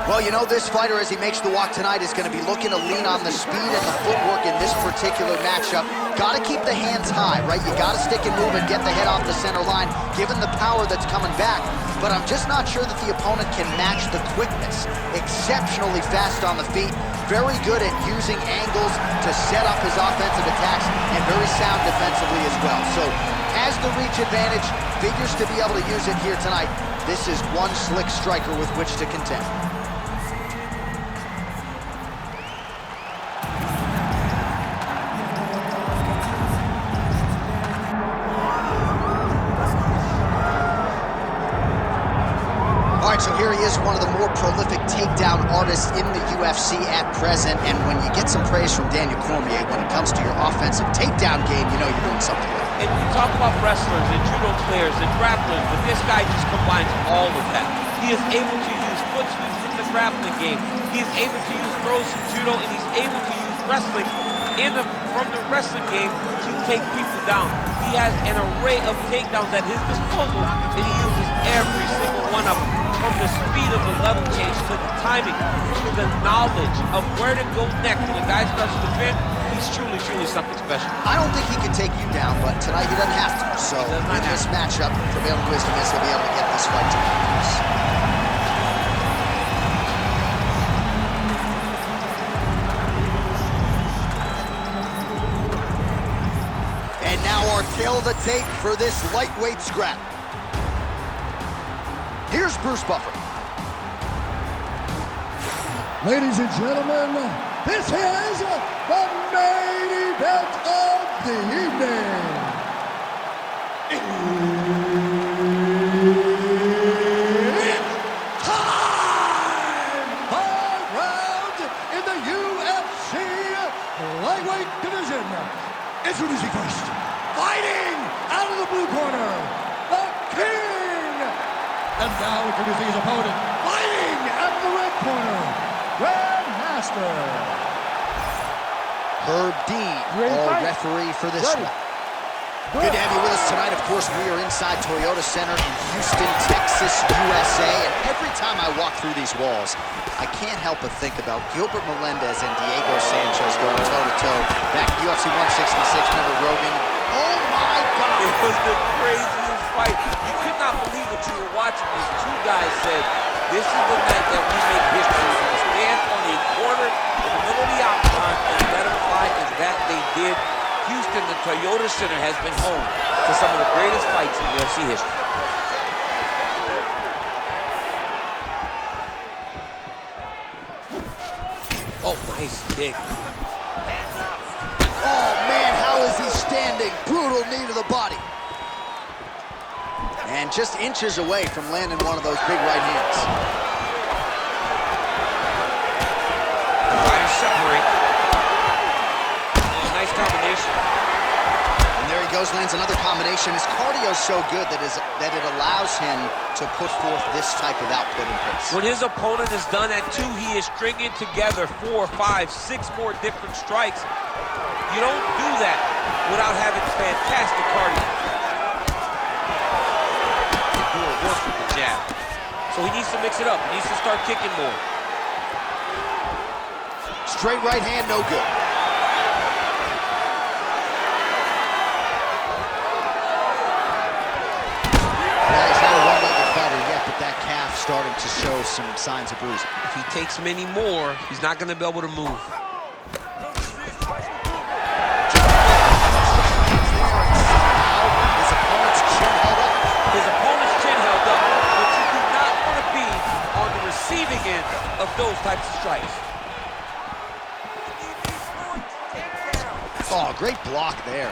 Well, you know, this fighter, as he makes the walk tonight, is going to be looking to lean on the speed and the footwork in this particular matchup. Got to keep the hands high, right? You got to stick and move and get the head off the center line, given the power that's coming back. But I'm just not sure that the opponent can match the quickness. Exceptionally fast on the feet, very good at using angles to set up his offensive attacks, and very sound defensively as well. So, has the reach advantage, figures to be able to use it here tonight. This is one slick striker with which to contend. So here he is, one of the more prolific takedown artists in the UFC at present. And when you get some praise from Daniel Cormier when it comes to your offensive takedown game, you know you're doing something right. And you talk about wrestlers and judo players and grapplers, but this guy just combines all of that. He is able to use foot sweeps from the grappling game. He is able to use throws from judo, and he's able to use wrestling from the wrestling game to take people down. He has an array of takedowns at his disposal, and he uses every single one of them. From the speed of the level change, to the timing, to the knowledge of where to go next. When the guy starts to defend, he's truly, truly something special. I don't think he can take you down, but tonight he doesn't have to. So in this matchup, prevailing wisdom is he'll be able to get this fight to close. And now our tail of the tape for this lightweight scrap. Here's Bruce Buffer. Ladies and gentlemen, this is the main event of the evening. It's time! 5 rounds in the UFC lightweight division. Introducing first, fighting out of the blue corner, the King. And now introducing his opponent, fighting out of the red corner, Grandmaster Herb Dean, referee for this one. Good to have you with us tonight. Of course, we are inside Toyota Center in Houston, Texas, USA. And every time I walk through these walls, I can't help but think about Gilbert Melendez and Diego Sanchez going toe-to-toe back at UFC 166. Remember Rogan? Oh my God! It was the craziest fight. You could not believe what you were watching. These two guys said, this is the night that we make history. We're going to stand on the corner in the middle of the octagon and let them fight, and that they did. Houston, the Toyota Center, has been home to some of the greatest fights in UFC history. Oh, nice kick. Oh, man, how is he standing? Brutal knee to the body. And just inches away from landing one of those big right hands. The fighters separate. Oh, nice combination. And there he goes, lands another combination. His cardio's so good that it allows him to put forth this type of output and pace. When his opponent is done at 2, he is stringing together 4, 5, 6 more different strikes. You don't do that without having fantastic cardio. Work with the jab. So he needs to mix it up. He needs to start kicking more. Straight right hand, no good. Well, he's not a one-legged fighter yet, but that calf starting to show some signs of bruising. If he takes many more, he's not going to be able to move. Of those types of strikes. Oh, great block there.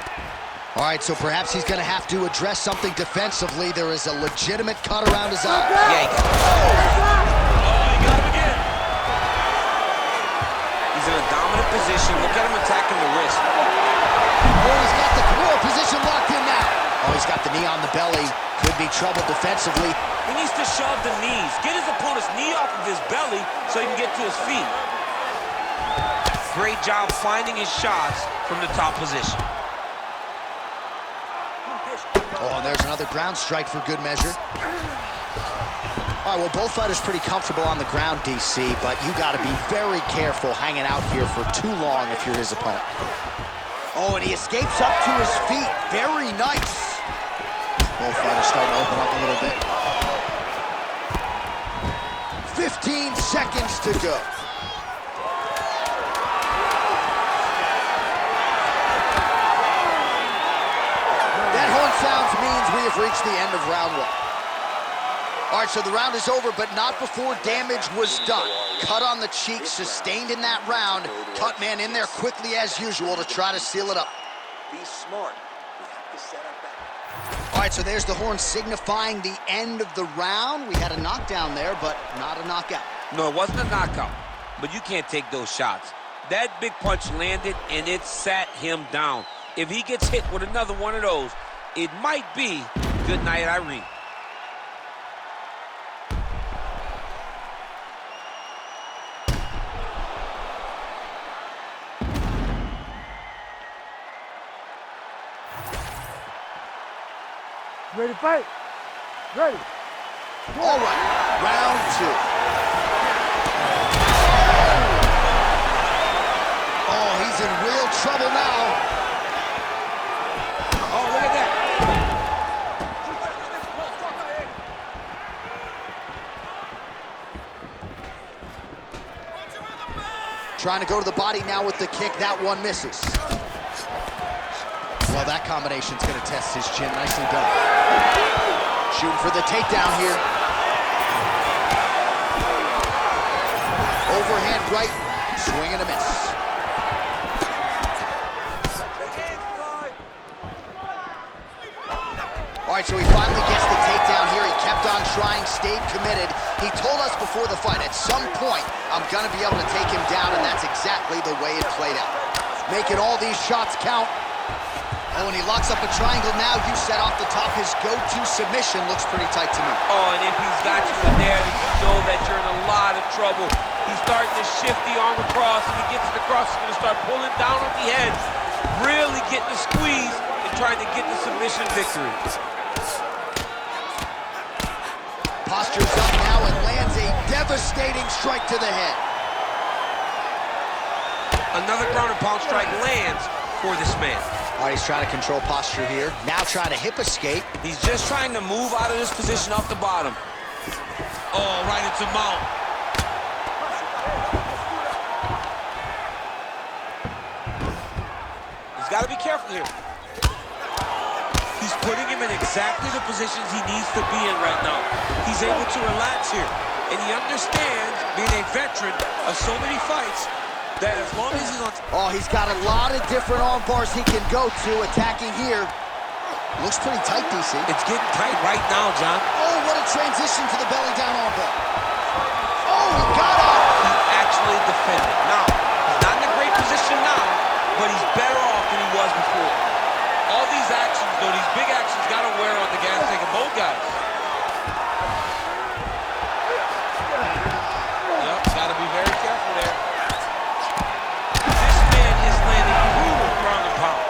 All right, so perhaps he's going to have to address something defensively. There is a legitimate cut around his eye. Yeah, he got him. Oh, he got him again. He's in a dominant position. Look at him attacking the wrist. Oh, he's got the position locked in now. Oh, he's got the knee on the belly. Could be trouble defensively. He needs to shove the knees. Get his opponent's knee off of his belly so he can get to his feet. Great job finding his shots from the top position. Oh, and there's another ground strike for good measure. All right, well, both fighters pretty comfortable on the ground, DC, but you got to be very careful hanging out here for too long if you're his opponent. Oh, and he escapes up to his feet. Very nice. Both fighters starting to open up a little bit. 15 seconds to go. That horn sounds means we have reached the end of round one. All right, so the round is over, but not before damage was done. Cut on the cheek, sustained in that round. Cut man in there quickly as usual to try to seal it up. Be smart. We have to set up that. All right, so there's the horn signifying the end of the round. We had a knockdown there, but not a knockout. No, it wasn't a knockout, but you can't take those shots. That big punch landed, and it sat him down. If he gets hit with another one of those, it might be good night, Irene. Ready to fight? Ready. All right, round two. Oh, he's in real trouble now. Oh, look at that. Trying to go to the body now with the kick. That one misses. Well, that combination's going to test his chin. Nicely done. Shooting for the takedown here. Overhand right, swing and a miss. All right, so he finally gets the takedown here. He kept on trying, stayed committed. He told us before the fight, at some point, I'm going to be able to take him down, and that's exactly the way it played out. Making all these shots count. Oh, and he locks up a triangle now. You set off the top. His go-to submission looks pretty tight to me. Oh, and if he's got you in there, then you know that you're in a lot of trouble. He's starting to shift the arm across. If he gets it across, he's going to start pulling down on the head, really getting the squeeze and trying to get the submission victory. Postures up now and lands a devastating strike to the head. Another ground and pound strike lands for this man. All right, he's trying to control posture here. Now trying to hip escape. He's just trying to move out of this position off the bottom. Oh, right into mount. He's got to be careful here. He's putting him in exactly the positions he needs to be in right now. He's able to relax here. And he understands, being a veteran of so many fights, that as long as he's on... Oh, he's got a lot of different arm bars he can go to. Attacking here. Looks pretty tight, DC. It's getting tight right now, John. Oh, what a transition to the belly down arm bar. Oh, he got up. He actually defended. Now, he's not in a great position now, but he's better off than he was before. All these actions, though, these big actions, got to wear on the gas tank of both guys. Yep, got to be very careful there. This man is landing brutal ground and pound.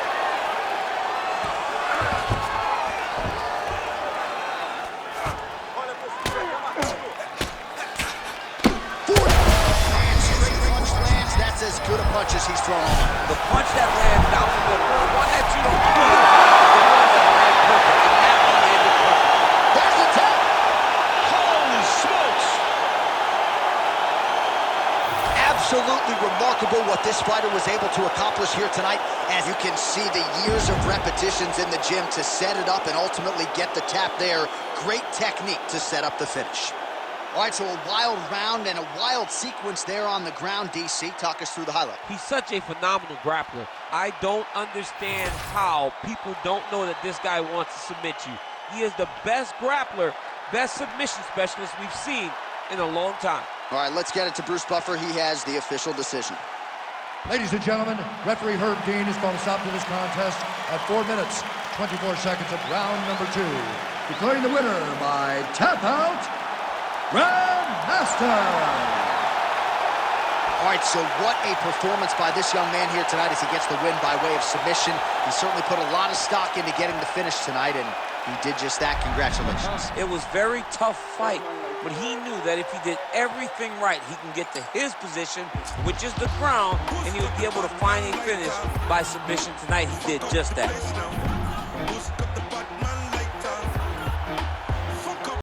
Straight punch lands. That's as good a punch as he's thrown on. The punch that lands down the middle, the one that you don't feel, the one that lands perfect, and that one landed perfect. There's the tap. Holy smokes! Absolutely remarkable what this fighter was able to accomplish here tonight. As you can see, the years of repetitions in the gym to set it up and ultimately get the tap there. Great technique to set up the finish. All right, so a wild round and a wild sequence there on the ground. DC, talk us through the highlight. He's such a phenomenal grappler. I don't understand how people don't know that this guy wants to submit you. He is the best grappler, best submission specialist we've seen in a long time. All right, let's get it to Bruce Buffer. He has the official decision. Ladies and gentlemen, referee Herb Dean is going to stop to this contest at 4 minutes, 24 seconds of round number 2. Declaring the winner by tap out, Grandmaster. All right, so what a performance by this young man here tonight as he gets the win by way of submission. He certainly put a lot of stock into getting the finish tonight, and he did just that. Congratulations. It was a very tough fight, but he knew that if he did everything right, he can get to his position, which is the ground, and he would be able to find a finish by submission tonight. He did just that.